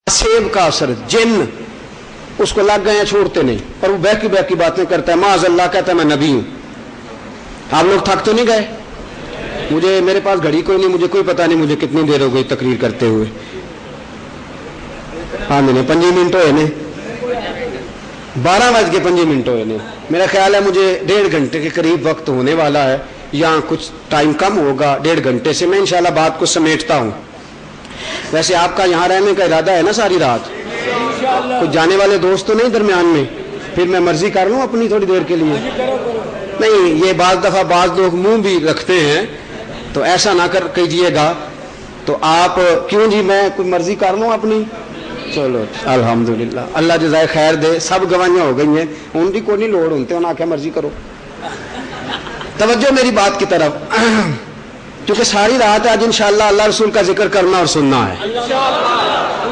सेब का असर, जिन उसको लग गए हैं, छोड़ते नहीं, और वो बहकी बहकी बातें करता है, माज़अल्लाह कहता है मैं नबी हूं। आप लोग थक तो नहीं गए? मुझे, मेरे पास घड़ी कोई नहीं, मुझे कोई पता नहीं मुझे कितनी देर हो गई तकरीर करते हुए। हाँ मैंने 5 मिनट होए ने, 12:05 होए ने। मेरा ख्याल है मुझे 1.5 घंटे के करीब वक्त होने वाला है, या कुछ टाइम कम होगा 1.5 घंटे से। मैं इंशाल्लाह बात को समेटता हूँ। वैसे आपका यहाँ रहने का इरादा है ना सारी रात? कुछ जाने वाले दोस्त तो नहीं दरमियान में? फिर मैं मर्जी कर लूँ अपनी थोड़ी देर के लिए? नहीं, ये बाज दफा बाज लोग मुंह भी रखते हैं, तो ऐसा ना कर कीजिएगा। तो आप क्यों जी, मैं कोई मर्जी कर लूँ अपनी? चलो अल्हम्दुलिल्लाह, अल्लाह जज़ाए खैर दे। सब गवाहियां हो गई हैं, उनकी कोई नहीं लोड़, उनते उन्हें आख्या मर्जी करो। तवज्जो मेरी बात की तरफ, क्योंकि सारी रात आज इंशाअल्लाह अल्लाह रसूल का जिक्र करना और सुनना है।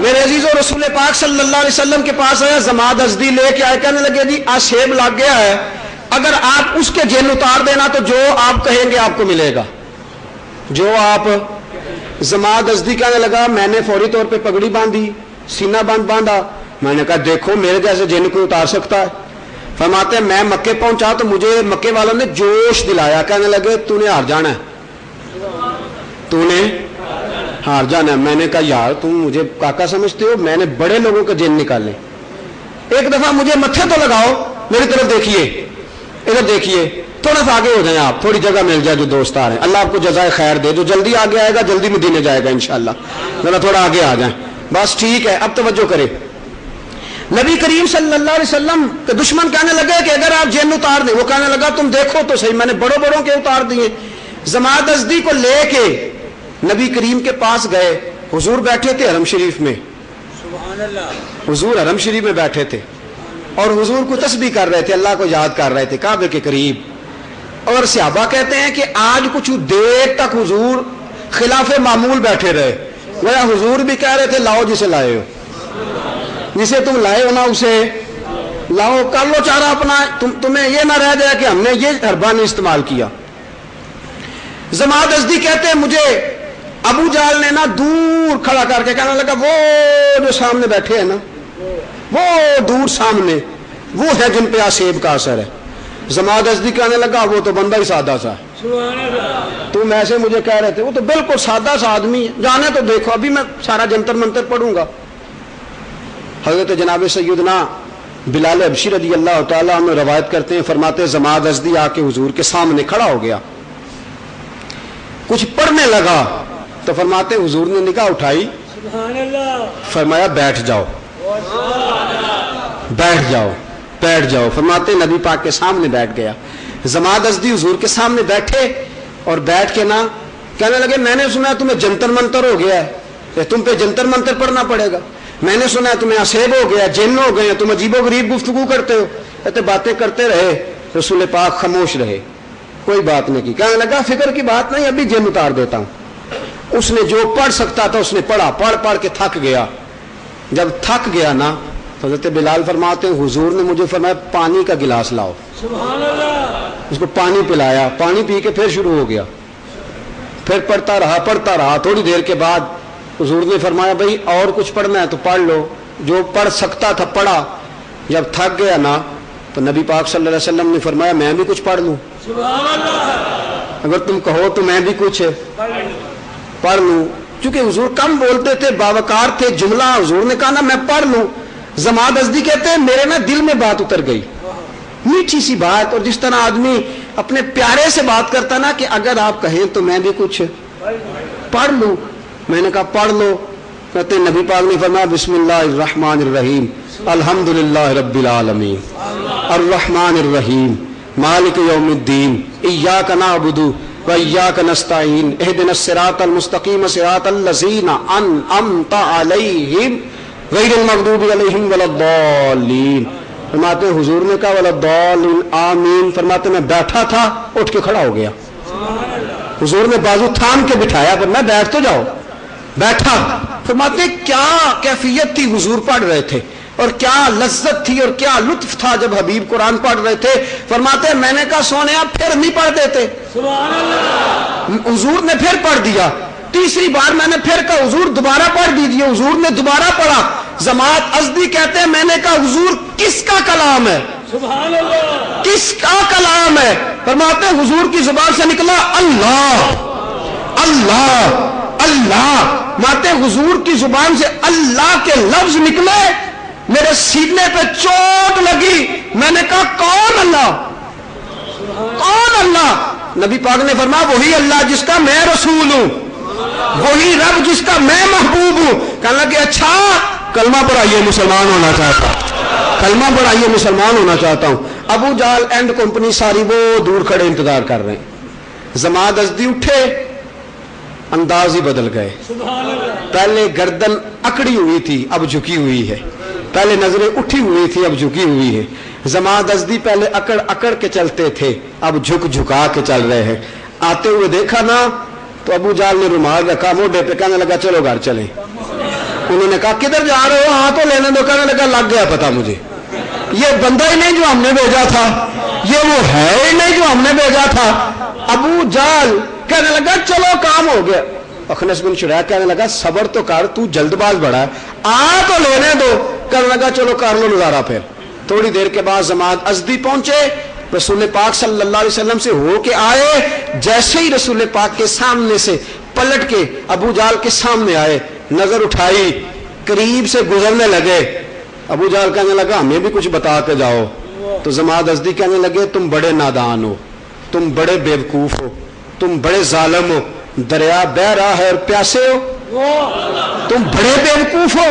मेरे अजीजों, रसूल पाक सल्लल्लाहु अलैहि वसल्लम के पास आया जमात अज़दी लेके आए, कहने लगे जी आज सेब लग गया है, अगर आप उसके जेल उतार देना तो जो आप कहेंगे आपको मिलेगा। जो आप, जमात अज़दी कहने लगा, मैंने फौरी तौर पर पगड़ी बांधी, सीना बंद बांधा। मैंने कहा देखो मेरे जैसे जिन कोई उतार सकता है? फरमाते मैं मक्के पहुंचा तो मुझे मक्के वालों ने जोश दिलाया, कहने लगे तूने हार जाना है, तूने हार जाना है। मैंने कहा यार तुम मुझे काका समझते हो? मैंने बड़े लोगों के जिन निकाले। एक दफा मुझे मत्थे तो लगाओ, मेरी तरफ देखिए, इधर देखिए, थोड़ा सा आगे हो जाए आप, थोड़ी जगह मिल जाए जो दोस्त आ रहे हैं। अल्लाह आपको जज़ाए खैर दे, जो जल्दी आगे आएगा जल्दी मदीने जाएगा इंशाअल्लाह। जरा थोड़ा आगे आ जाए, बस ठीक है। अब तवज्जो करें, नबी करीम सल्लल्लाहु अलैहि वसल्लम के दुश्मन कहने लगे कि अगर आप जेल उतार दें, वो कहने लगा तुम देखो तो सही, मैंने बड़ों बड़ों के उतार दिए। जमात अज़दी को लेके नबी करीम के पास गए। हुजूर बैठे थे हरम शरीफ में, हुजूर हरम शरीफ में बैठे थे और हुजूर को तस्बीह कर रहे थे, अल्लाह को याद कर रहे थे काबे के करीब। और सहाबा कहते हैं कि आज कुछ देर तक हुजूर खिलाफे मामूल बैठे रहे। वह हुजूर भी कह रहे थे लाओ जिसे लाए हो, जिसे तुम लाए हो ना उसे लाओ, कर लो चारा अपना, तुम्हें यह ना रह जाए कि हमने ये हरबा नहीं इस्तेमाल किया। जमात अज़दी कहते हैं मुझे अबू जाल ने ना दूर खड़ा करके कहने लगा वो जो सामने बैठे हैं ना, वो दूर सामने वो है जिन पे सेब का असर है। जमात अज़दी कहने लगा वो तो बंदा ही सादा सा है, तुम ऐसे मुझे कह रहे थे, वो तो बिल्कुल सादा सा आदमी है, जाने तो देखो अभी मैं सारा जंतर मंतर पढ़ूंगा। हजरत जनाब सैयदना बिलाल हबशी रज़ी अल्लाह तआला अन्हु रवायत करते हैं, फरमाते जमात अज़दी आके हुजूर के सामने खड़ा हो गया, कुछ पढ़ने लगा, तो फरमाते हुजूर ने निगाह उठाई, फरमाया बैठ जाओ, बैठ जाओ, बैठ जाओ। फरमाते नबी पाक के सामने बैठ गया। जमात अज़दी हुजूर के सामने बैठे और बैठ के ना कहने लगे मैंने सुना तुम्हें जंतर मंतर हो गया है, तुम पे जंतर मंतर पढ़ना पड़ेगा। मैंने सुना तुम्हें असेब हो गया, जिन्न हो गए, तुम अजीबो गरीब गुफ्तगू करते हो। कहते बातें करते रहे, रसूल पाक खामोश रहे, कोई बात नहीं की। कहने लगा फिक्र की बात नहीं, अभी जिन्न उतार देता हूं। उसने जो पढ़ सकता था उसने पढ़ा, पढ़ पढ़ के थक गया। जब थक गया ना, हज़रत बिलाल फरमाते हैं हुजूर ने मुझे फरमाया पानी का गिलास लाओ, उसको पानी पिलाया, पानी पी के फिर शुरू हो गया, फिर पढ़ता रहा। थोड़ी देर के बाद हुजूर ने फरमाया भाई और कुछ पढ़ना है तो पढ़ लो। जो पढ़ सकता था पढ़ा। जब थक गया ना, तो नबी पाक सल्लल्लाहु अलैहि वसल्लम ने फरमाया मैं भी कुछ पढ़ लूं, अगर तुम कहो तो मैं भी कुछ पढ़ लूं। क्योंकि हुजूर कम बोलते थे, बावकार थे, जुमला हुजूर ने कहा ना मैं पढ़ लूं। जमात अज़दी कहते हैं मेरे ना दिल में बात उतर गई, मीठी सी बात, और जिस तरह आदमी अपने प्यारे से बात करता ना कि अगर आप कहें तो मैं भी कुछ पढ़ लूं। मैंने कहा पढ़ लो। कहते नबी पाक ने फरमाया बिस्मिल्लाहिर्रहमानिर्रहीम अल्हम्दुलिल्लाहि रब्बिल आलमीन अर्रहमानिर्रहीम मालिक यौमिद्दीन इय्याका नअबुदु व इय्याका नस्तईन इहदिनस सिरातल मुस्तकीम सिरातल लज़ीना अनअमता अलैहिम गैरिल मग़दूबि अलैहिम वलद्दाल्लीन। फरमाते हुजूर ने कहा वलद्दाल्लीन आमीन। फरमाते मैं बैठा था, उठ के खड़ा हो गया। हुजूर ने बाजू थाम के बिठाया, पर मैं बैठ तो जाओ, बैठा। फरमाते क्या कैफियत थी, हुजूर पढ़ रहे थे, और क्या लज्जत थी और क्या लुत्फ था जब हबीब कुरान पढ़ रहे थे। फरमाते मैंने कहा सोने आप फिर नहीं पढ़ देते, हुजूर ने फिर पढ़ दिया। तीसरी बार मैंने फिर कहा हुजूर दोबारा पढ़ दीजिए, हुजूर ने दोबारा पढ़ा। जमात अज़दी कहते हैं, मैंने कहा हुजूर किसका कलाम है? सुभान अल्लाह, किसका कलाम है? फरमाते हैं हुजूर की जुबान से निकला अल्लाह अल्लाह अल्लाह। माते हुजूर की जुबान से अल्लाह के लफ्ज निकले, मेरे सीने पे चोट लगी। मैंने कहा कौन अल्लाह, कौन अल्लाह? नबी पाक ने फरमाया वही अल्लाह जिसका मैं रसूल हूं, वही रब जिसका मैं महबूब हूं। कहने लगे अच्छा कलमा पढ़ाइए, मुसलमान होना चाहता हूं, कलमा पढ़ाइए, मुसलमान होना चाहता हूं। अबू जाल एंड कंपनी सारी वो दूर खड़े इंतजार कर रहे हैं। जमात अज़दी उठे, अंदाज ही बदल गए। पहले गर्दन अकड़ी हुई थी, अब झुकी हुई है। पहले नजरें उठी हुई थी, अब झुकी हुई है। जमात अज़दी पहले अकड़ अकड़ के चलते थे, अब झुक झुका के चल रहे हैं। आते हुए देखा ना तो अबू जाल ने रुमाल रखा मोढे पे, कहने लगा चलो घर चले। उन्होंने कहा किधर जा रहे हो? हाँ तो लेने दो। कहने लगा लग गया पता मुझे, ये बंदा ही नहीं जो हमने भेजा था, ये वो है ही नहीं जो हमने भेजा था। अबू जाल कहने लगा चलो काम हो गया। अखनस बिन शुरैक कहने लगा सबर तो कर, तू जल्दबाज बड़ा है, आ तो लेने दो। कहने लगा चलो कर लो नजारा। फिर थोड़ी देर के बाद जमात अज़दी पहुंचे, रसूल पाक सल्लल्लाहु अलैहि वसल्लम से होके आए। जैसे ही रसूल पाक के सामने से पलट के अबू जाल के सामने आए, नजर उठाई, करीब से गुजरने लगे। अबू जाल कहने लगा हमें भी कुछ बता के जाओ। तो जमात अज़दी कहने लगे तुम बड़े नादान हो, तुम बड़े बेवकूफ हो, तुम बड़े जालिम हो। दरिया बह रहा है और प्यासे हो, तुम बड़े बेवकूफ हो,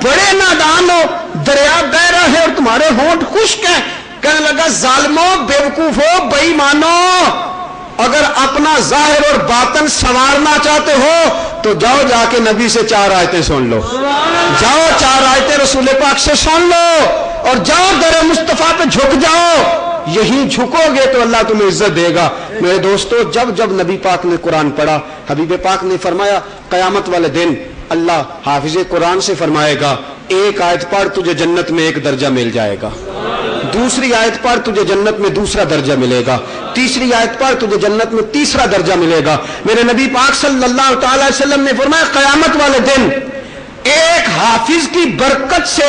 बड़े नादान हो। दरिया बह रहा है और तुम्हारे होंठ खुश्क हैं। कहने लगा जालिमो, बेवकूफो, बेईमानो, अगर अपना जाहिर और बातन संवारना चाहते हो तो जाओ जाके नबी से 4 आयतें सुन लो, जाओ 4 आयतें रसूल पाक से सुन लो और जाओ दर मुस्तफा पे झुक जाओ। यही झुकोगे तो अल्लाह तुम्हें इज्जत देगा। मेरे दोस्तों, जब जब नबी पाक ने कुरान पढ़ा, हबीब पाक ने फरमाया कयामत वाले दिन अल्लाह हाफिज कुरान से फरमाएगा एक आयत पढ़ तुझे जन्नत में 1 दर्जा मिल जाएगा, दूसरी आयत पढ़ तुझे जन्नत में 2रा दर्जा मिलेगा, तीसरी आयत पढ़ तुझे जन्नत में 3रा दर्जा मिलेगा। मेरे नबी पाक सल्लल्लाहु अलैहि वसल्लम ने फरमाया कयामत वाले दिन एक हाफिज की बरकत से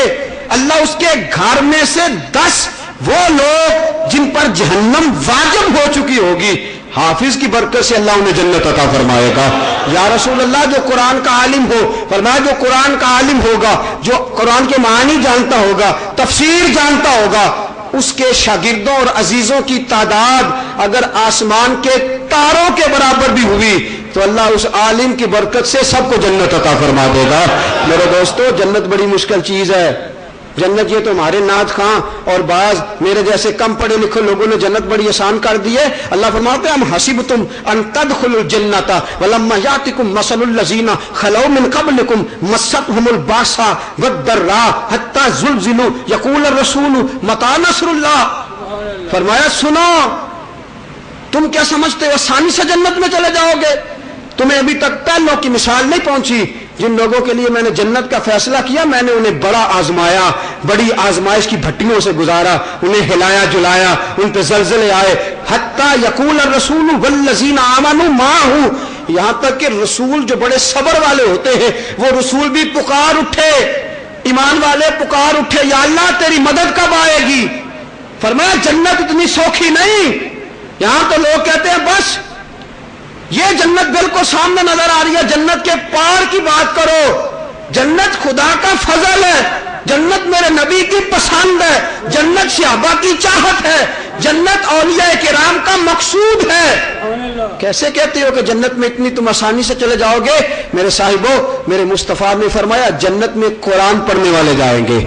अल्लाह उसके घर में से 10 वो लोग जिन पर जहन्नम वाजिब हो चुकी होगी, हाफिज की बरकत से अल्लाह उन्हें जन्नत अता फरमाएगा। या रसूल अल्लाह, जो कुरान का आलिम हो, फरमाया जो कुरान का आलिम होगा, जो कुरान के मानी जानता होगा, तफसीर जानता होगा, उसके शागिर्दों और अजीजों की तादाद अगर आसमान के तारों के बराबर भी हुई तो अल्लाह उस आलिम की बरकत से सबको जन्नत अता फरमा देगा। मेरे दोस्तों, जन्नत बड़ी मुश्किल चीज है। जन्नत ये तो हमारे नाथ खां और बाज मेरे जैसे कम पढ़े लिखे लोगों ने जन्नत बड़ी आसान कर दी है। अल्लाह फरमाते हैं हम हसीबतुम अन तदखुलुल जन्नता वलम्मा यातिकुम मसलुल लजीना खलौ मिन क़ब्लिकुम मस्सतहुमुल बासा वद्दर्रा हत्ता ज़ुलज़िलू यक़ूल रसूल मता नस्रुल्लाह। फरमाया सुनो, तुम क्या समझते हो आसानी से जन्नत में चले जाओगे? तुम्हें अभी तक पहलों की मिसाल नहीं पहुंची। जिन लोगों के लिए मैंने जन्नत का फैसला किया, मैंने उन्हें बड़ा आजमाया, बड़ी आजमाइश की भट्टियों से गुजारा, उन्हें हिलाया जुलाया, उन पे जलजले आए। हत्ता यकूल रसूल वल्लज़ीना आमनू माहू, यहां तक कि रसूल जो बड़े सब्र वाले होते हैं वो रसूल भी पुकार उठे, ईमान वाले पुकार उठे, या अल्लाह तेरी मदद कब आएगी? फरमाया जन्नत इतनी सौखी नहीं। यहां तो लोग कहते हैं बस ये जन्नत बिल्कुल सामने नजर आ रही है, जन्नत के पार की बात करो। जन्नत खुदा का फजल है, जन्नत मेरे नबी की पसंद है, जन्नत सहाबा की चाहत है, जन्नत औलिया किराम का मकसूद है। कैसे कहते हो कि जन्नत में इतनी तुम आसानी से चले जाओगे? मेरे साहिबों, मेरे मुस्तफा ने फरमाया जन्नत में कुरान पढ़ने वाले जाएंगे,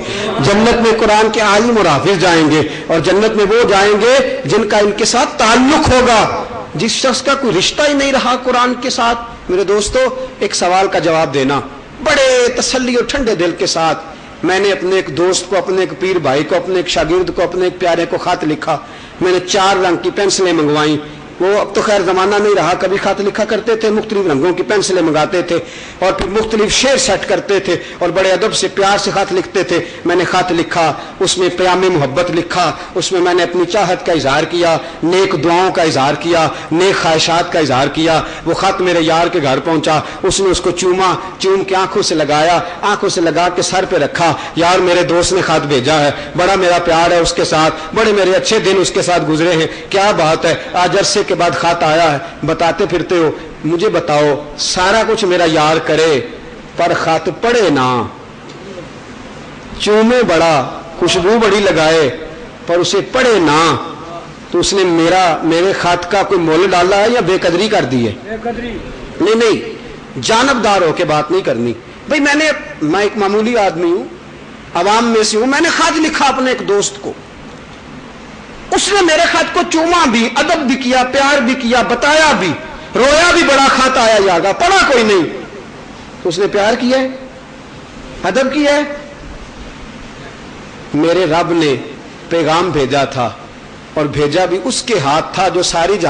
जन्नत में कुरान के आलिम और हाफिज जाएंगे, और जन्नत में वो जाएंगे जिनका इनके साथ ताल्लुक होगा। जिस शख्स का कोई रिश्ता ही नहीं रहा कुरान के साथ, मेरे दोस्तों एक सवाल का जवाब देना बड़े तसल्ली और ठंडे दिल के साथ। मैंने अपने एक दोस्त को, अपने एक पीर भाई को, अपने एक शागिर्द को, अपने एक प्यारे को खत लिखा। मैंने 4 रंग की पेंसिलें मंगवाई, वो अब तो खैर ज़माना नहीं रहा, कभी खत लिखा करते थे, मुख्तलिफ रंगों की पेंसिलें मंगाते थे और फिर मुख्तलिफ शेर सेट करते थे और बड़े अदब से प्यार से खत लिखते थे। मैंने खत लिखा, उसमें प्याम मोहब्बत लिखा, उसमें मैंने अपनी चाहत का इजहार किया, नेक दुआओं का इजहार किया, नेक ख्वाहिशात का इजहार किया। वो खत मेरे यार के घर पहुंचा, उसने उसको चूमा, चूम के आंखों से लगाया, आंखों से लगा के सर पे रखा। यार मेरे दोस्त ने खत भेजा है, बड़ा मेरा प्यार है उसके साथ, बड़े मेरे अच्छे दिन उसके साथ गुजरे हैं, क्या बात है, आज अरसे के बाद खत आया है, बताते फिरते हो। मुझे बताओ, सारा कुछ मेरा यार करे पर खत पढ़े ना, चूमे बड़ा, खुशबू बड़ी लगाए पर उसे पढ़े ना, तो उसने मेरे खत का कोई मोल डाला है या बेकदरी कर दी है? बेकदरी नहीं, जानबदार होके बात नहीं करनी भाई। मैं एक मामूली आदमी हूं, अवाम में से हूं, मैंने खत लिखा अपने एक दोस्त को, उसने मेरे खत को चूमा भी, अदब भी किया, प्यार भी किया, बताया भी, रोया भी बड़ा, खत आया यागा, पढ़ा कोई नहीं, तो उसने प्यार किया है, अदब किया है। मेरे रब ने पैगाम भेजा था और भेजा भी उसके हाथ था जो सारी जहां